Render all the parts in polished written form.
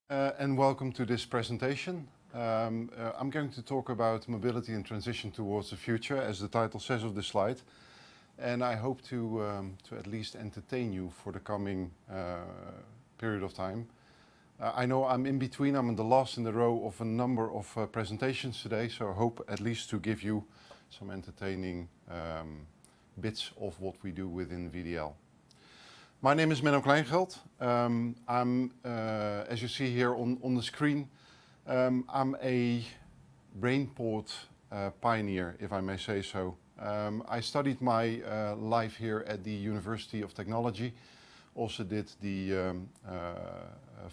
And welcome to this presentation. I'm going to talk about mobility and transition towards the future, as the title says of the slide. And I hope to at least entertain you for the coming period of time. I know I'm in between, I'm in the last in the row of a number of presentations today, so I hope at least to give you some entertaining bits of what we do within VDL. My name is Menno Kleingeld. I'm, as you see here on the screen, I'm a brainport pioneer, if I may say so. I studied my life here at the University of Technology, also did the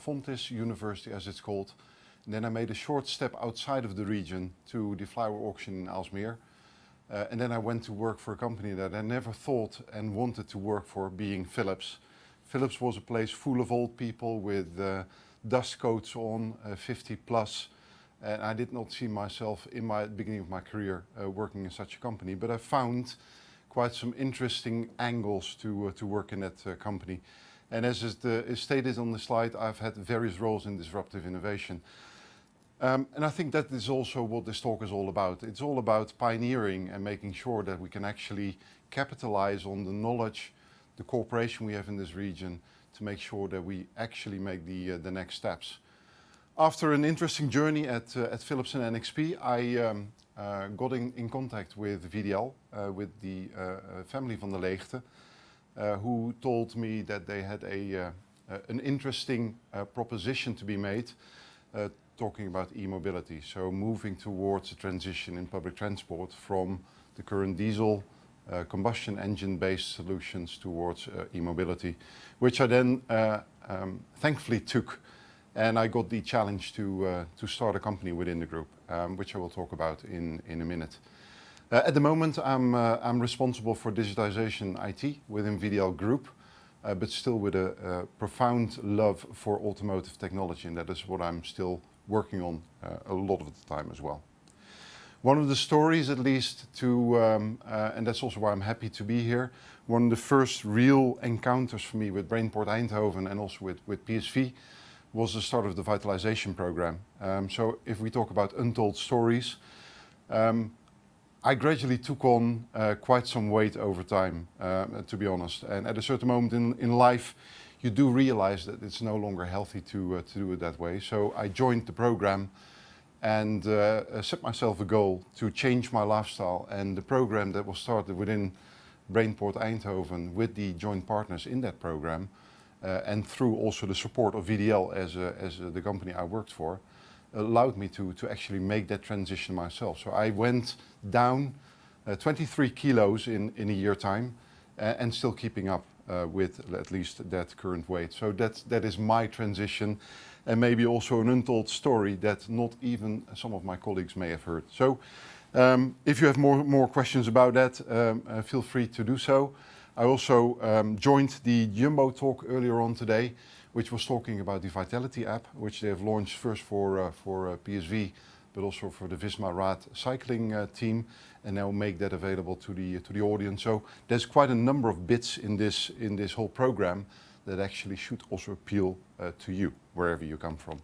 Fontys University, as it's called. And then I made a short step outside of the region to the flower auction in Aalsmeer. And then I went to work for a company that I never thought and wanted to work for, being Philips. Philips was a place full of old people with dust coats on, 50 plus. And I did not see myself in my beginning of my career working in such a company. But I found quite some interesting angles to work in that company. And as is stated on the slide, I've had various roles in disruptive innovation. And I think that is also what this talk is all about. It's all about pioneering and making sure that we can actually capitalize on the knowledge, the cooperation we have in this region to make sure that we actually make the next steps. After an interesting journey at Philips and NXP, I got in contact with VDL, with the family van der Leegte, who told me that they had an interesting proposition to be made, talking about e-mobility, so moving towards a transition in public transport from the current diesel combustion engine-based solutions towards e-mobility, which I then thankfully took, and I got the challenge to start a company within the group, which I will talk about in a minute. At the moment, I'm responsible for digitization IT within VDL Group, but still with a profound love for automotive technology, and that is what I'm still working on a lot of the time as well. One of the stories, at least, and that's also why I'm happy to be here, one of the first real encounters for me with Brainport Eindhoven and also with PSV was the start of the vitalization program. So if we talk about untold stories, I gradually took on quite some weight over time, to be honest. And at a certain moment in life, you do realize that it's no longer healthy to do it that way. So I joined the program and set myself a goal to change my lifestyle. And the program that was started within Brainport Eindhoven with the joint partners in that program, and through also the support of VDL as the company I worked for, allowed me to actually make that transition myself. So I went down 23 kilos in a year time and still keeping up with at least that current weight. So that is my transition, and maybe also an untold story that not even some of my colleagues may have heard. So if you have more questions about that, feel free to do so. I also joined the Jumbo talk earlier on today, which was talking about the Vitality app, which they have launched first for PSV, but also for the Visma Raad cycling team, and now make that available to the audience. So there's quite a number of bits in this whole program that actually should also appeal to you, wherever you come from.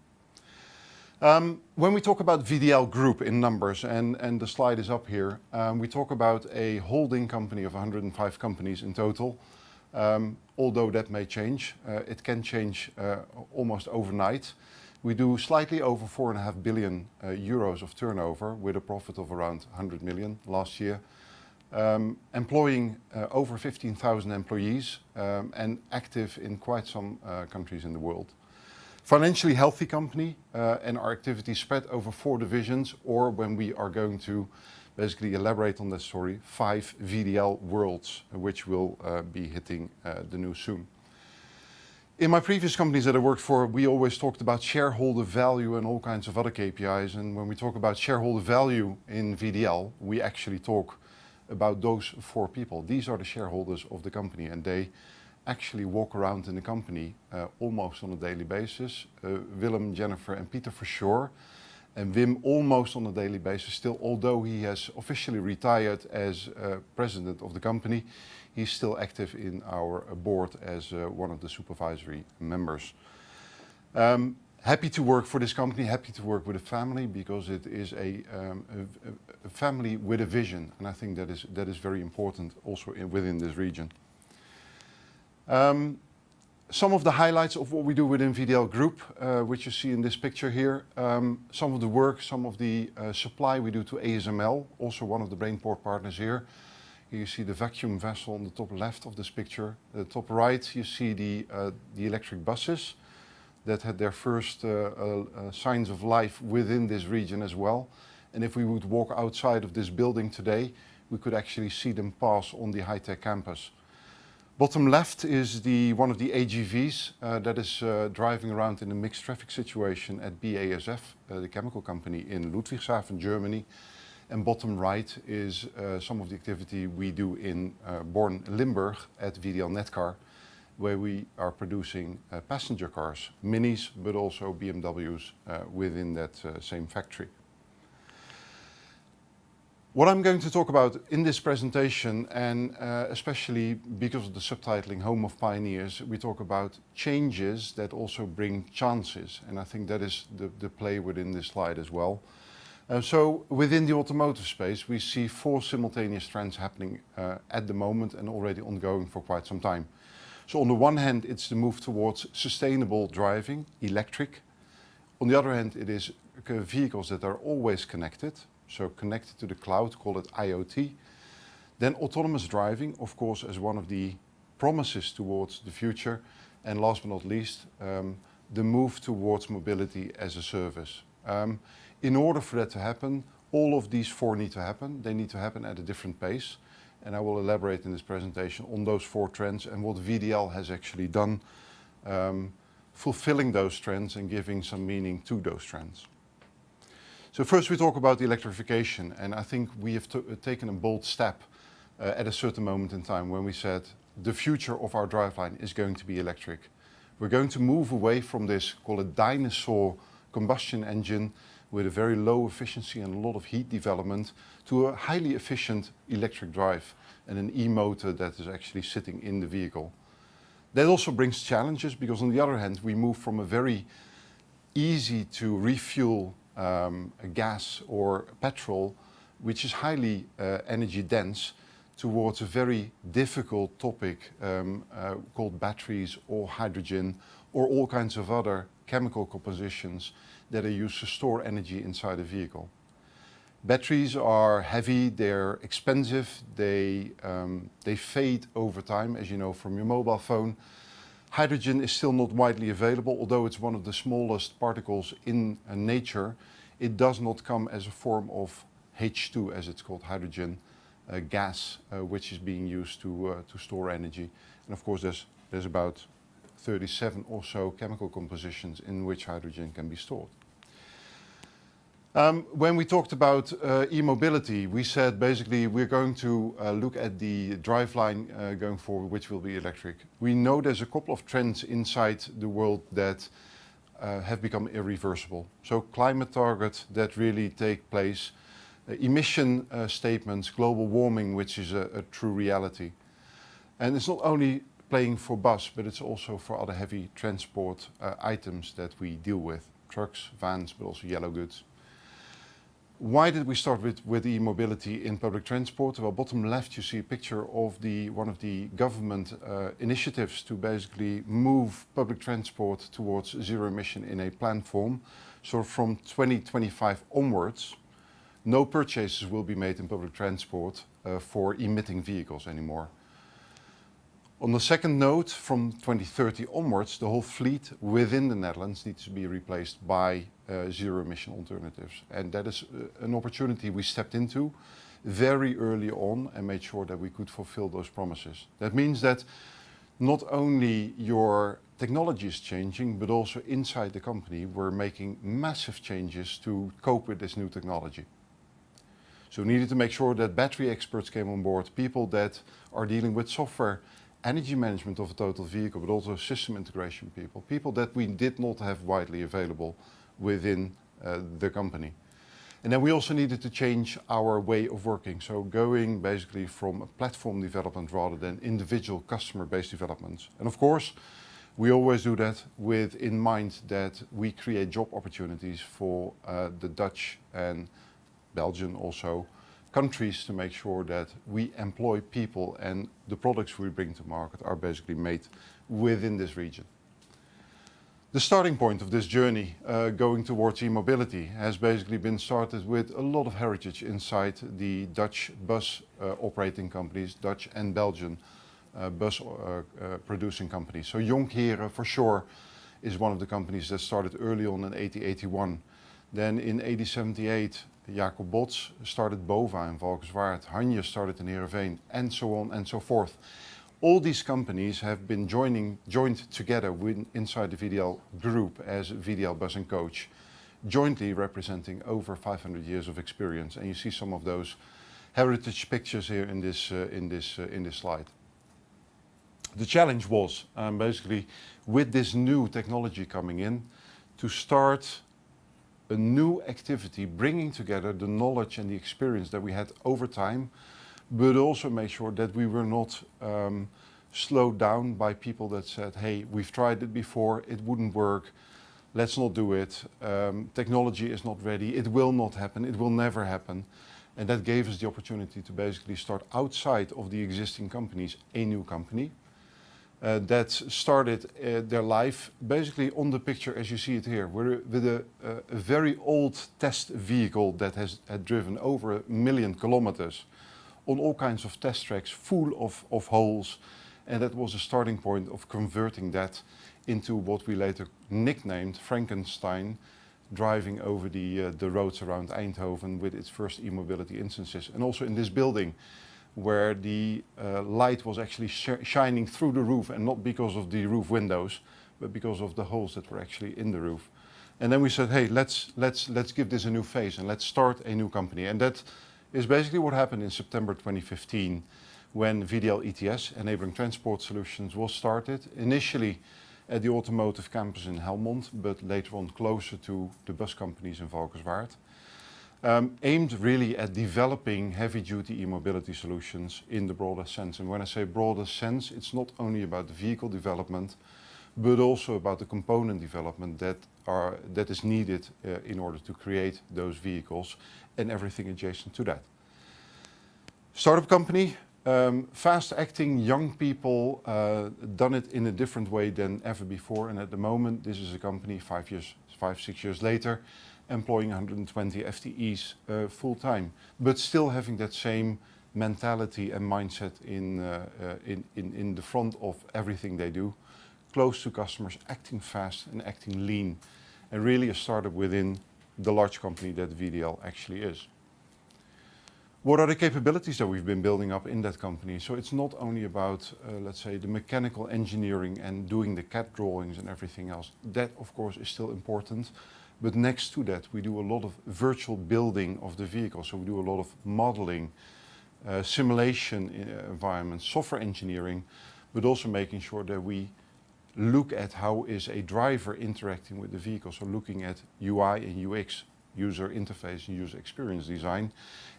When we talk about VDL Group in numbers, and the slide is up here, we talk about a holding company of 105 companies in total. Although that may change, it can change almost overnight. We do slightly over 4.5 billion euros of turnover with a profit of around 100 million last year. Employing over 15,000 employees and active in quite some countries in the world. Financially healthy company, and our activities spread over 4 divisions, or when we are going to basically elaborate on that story, 5 VDL worlds, which will be hitting the news soon. In my previous companies that I worked for, we always talked about shareholder value and all kinds of other KPIs. And when we talk about shareholder value in VDL, we actually talk about those 4 people. These are the shareholders of the company, and they actually walk around in the company almost on a daily basis. Willem, Jennifer and Peter for sure. And Wim almost on a daily basis still, although he has officially retired as president of the company, he's still active in our board as one of the supervisory members. Happy to work for this company, happy to work with a family, because it is a family with a vision, and I think that is very important also within this region. Some of the highlights of what we do within VDL Group, which you see in this picture here. Some of the work, some of the supply we do to ASML, also one of the Brainport partners here. Here you see the vacuum vessel on the top left of this picture. At the top right you see the electric buses that had their first signs of life within this region as well. And if we would walk outside of this building today, we could actually see them pass on the high-tech campus. Bottom left is one of the AGVs that is driving around in a mixed traffic situation at BASF, the chemical company in Ludwigshafen, Germany. And bottom right is some of the activity we do in Born, Limburg at VDL Netcar, where we are producing passenger cars, minis, but also BMWs within that same factory. What I'm going to talk about in this presentation, and especially because of the subtitling Home of Pioneers, we talk about changes that also bring chances, and I think that is the play within this slide as well. So within the automotive space, we see 4 simultaneous trends happening at the moment and already ongoing for quite some time. So on the one hand, it's the move towards sustainable driving, electric. On the other hand, it is vehicles that are always connected, so connected to the cloud, call it IoT. Then autonomous driving, of course, as one of the promises towards the future. And last but not least, the move towards mobility as a service. In order for that to happen, all of these 4 need to happen. They need to happen at a different pace. And I will elaborate in this presentation on those 4 trends and what VDL has actually done, fulfilling those trends and giving some meaning to those trends. So first we talk about the electrification, and I think we have taken a bold step at a certain moment in time when we said the future of our driveline is going to be electric. We're going to move away from this, call it dinosaur combustion engine with a very low efficiency and a lot of heat development, to a highly efficient electric drive and an e-motor that is actually sitting in the vehicle. That also brings challenges, because on the other hand we move from a very easy to refuel gas or petrol, which is highly energy dense, towards a very difficult topic called batteries or hydrogen or all kinds of other chemical compositions that are used to store energy inside a vehicle. Batteries are heavy, they're expensive, they fade over time, as you know from your mobile phone. Hydrogen is still not widely available, although it's one of the smallest particles in nature. It does not come as a form of H2, as it's called, hydrogen gas, which is being used to store energy. And of course there's about 37 or so chemical compositions in which hydrogen can be stored. When we talked about e-mobility, we said basically we're going to look at the driveline going forward, which will be electric. We know there's a couple of trends inside the world that have become irreversible. So climate targets that really take place, emission statements, global warming, which is a true reality. And it's not only playing for bus, but it's also for other heavy transport items that we deal with, trucks, vans, but also yellow goods. Why did we start with e-mobility in public transport? Well, bottom left you see a picture of one of the government initiatives to basically move public transport towards zero emission in a planned form. So from 2025 onwards, no purchases will be made in public transport for emitting vehicles anymore. On the second note, from 2030 onwards, the whole fleet within the Netherlands needs to be replaced by zero-emission alternatives. And that is an opportunity we stepped into very early on and made sure that we could fulfill those promises. That means that not only your technology is changing, but also inside the company we're making massive changes to cope with this new technology. So we needed to make sure that battery experts came on board, people that are dealing with software, energy management of a total vehicle, but also system integration people that we did not have widely available within the company. And then we also needed to change our way of working. So going basically from a platform development rather than individual customer-based developments. And of course, We always do that with in mind that we create job opportunities for the Dutch and Belgian also countries to make sure that we employ people and the products we bring to market are basically made within this region. The starting point of this journey going towards e-mobility has basically been started with a lot of heritage inside the Dutch bus operating companies, Dutch and Belgian bus producing companies. So Jonkheren for sure is one of the companies that started early on in 1881. Then in 1878 Jacob Bots started Bova in Valkenswaard, Hanje started in Heerenveen, and so on and so forth. All these companies have been joined together inside the VDL Group as VDL Bus and Coach, jointly representing over 500 years of experience. And you see some of those heritage pictures here in this slide. The challenge was basically with this new technology coming in to start a new activity, bringing together the knowledge and the experience that we had over time, but also make sure that we were not slowed down by people that said, hey, we've tried it before, it wouldn't work, let's not do it, technology is not ready, it will not happen, it will never happen. And that gave us the opportunity to basically start outside of the existing companies, a new company that started their life basically on the picture as you see it here, with a very old test vehicle that had driven over 1 million kilometers on all kinds of test tracks full of holes, and that was a starting point of converting that into what we later nicknamed Frankenstein, driving over the roads around Eindhoven with its first e-mobility instances. And also in this building where the light was actually shining through the roof, and not because of the roof windows, but because of the holes that were actually in the roof. And then we said, hey, let's give this a new face and let's start a new company. And that is basically what happened in September 2015 when VDL ETS, Enabling Transport Solutions, was started. Initially at the automotive campus in Helmond, but later on closer to the bus companies in Valkenswaard. Aimed really at developing heavy-duty e-mobility solutions in the broader sense. And when I say broader sense, it's not only about the vehicle development, but also about the component development that is needed in order to create those vehicles and everything adjacent to that. Startup company, fast-acting young people, done it in a different way than ever before. And at the moment, this is a company 5-6 years later, employing 120 FTEs full-time, but still having that same mentality and mindset in the front of everything they do, close to customers, acting fast and acting lean, and really a startup within the large company that VDL actually is. What are the capabilities that we've been building up in that company? So it's not only about, let's say, the mechanical engineering and doing the CAD drawings and everything else. That, of course, is still important. But next to that, we do a lot of virtual building of the vehicle. So we do a lot of modeling, simulation environments, software engineering, but also making sure that we look at how is a driver interacting with the vehicle. So looking at UI and UX, user interface and user experience design,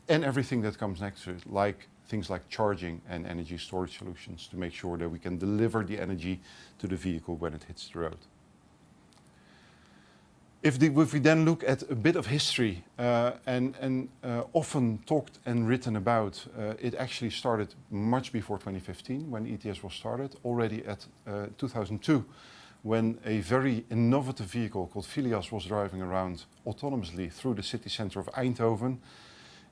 and everything that comes next to it, like things like charging and energy storage solutions to make sure that we can deliver the energy to the vehicle when it hits the road. If we then look at a bit of history and often talked and written about, it actually started much before 2015 when ETS was started, already at 2002 when a very innovative vehicle called Filias was driving around autonomously through the city center of Eindhoven.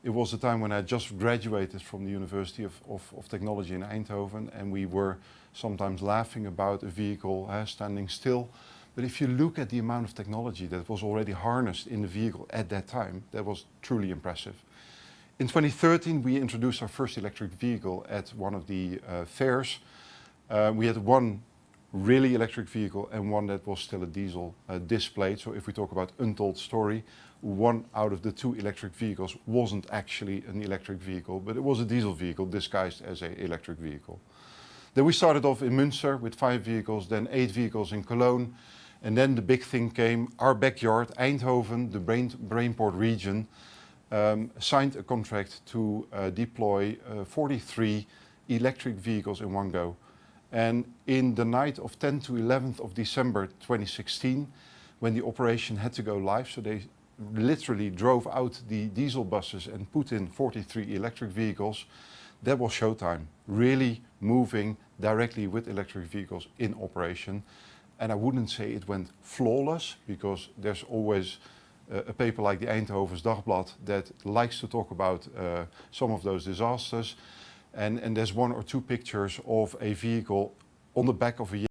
It was the time when I just graduated from the University of Technology in Eindhoven, and we were sometimes laughing about a vehicle standing still. But if you look at the amount of technology that was already harnessed in the vehicle at that time, that was truly impressive. In 2013, we introduced our first electric vehicle at one of the fairs. We had one really electric vehicle and one that was still a diesel displayed. So if we talk about untold story, one out of the 2 electric vehicles wasn't actually an electric vehicle, but it was a diesel vehicle disguised as an electric vehicle. Then we started off in Münster with 5 vehicles, then 8 vehicles in Cologne. And then the big thing came, our backyard, Eindhoven, the Brainport region, signed a contract to deploy 43 electric vehicles in one go. And in the night of 10th to 11th of December 2016, when the operation had to go live, so they literally drove out the diesel buses and put in 43 electric vehicles, that was showtime. Really moving directly with electric vehicles in operation. And I wouldn't say it went flawless, because there's always a paper like the Eindhoven's Dagblad that likes to talk about some of those disasters. And there's one or two pictures of a vehicle on the back of a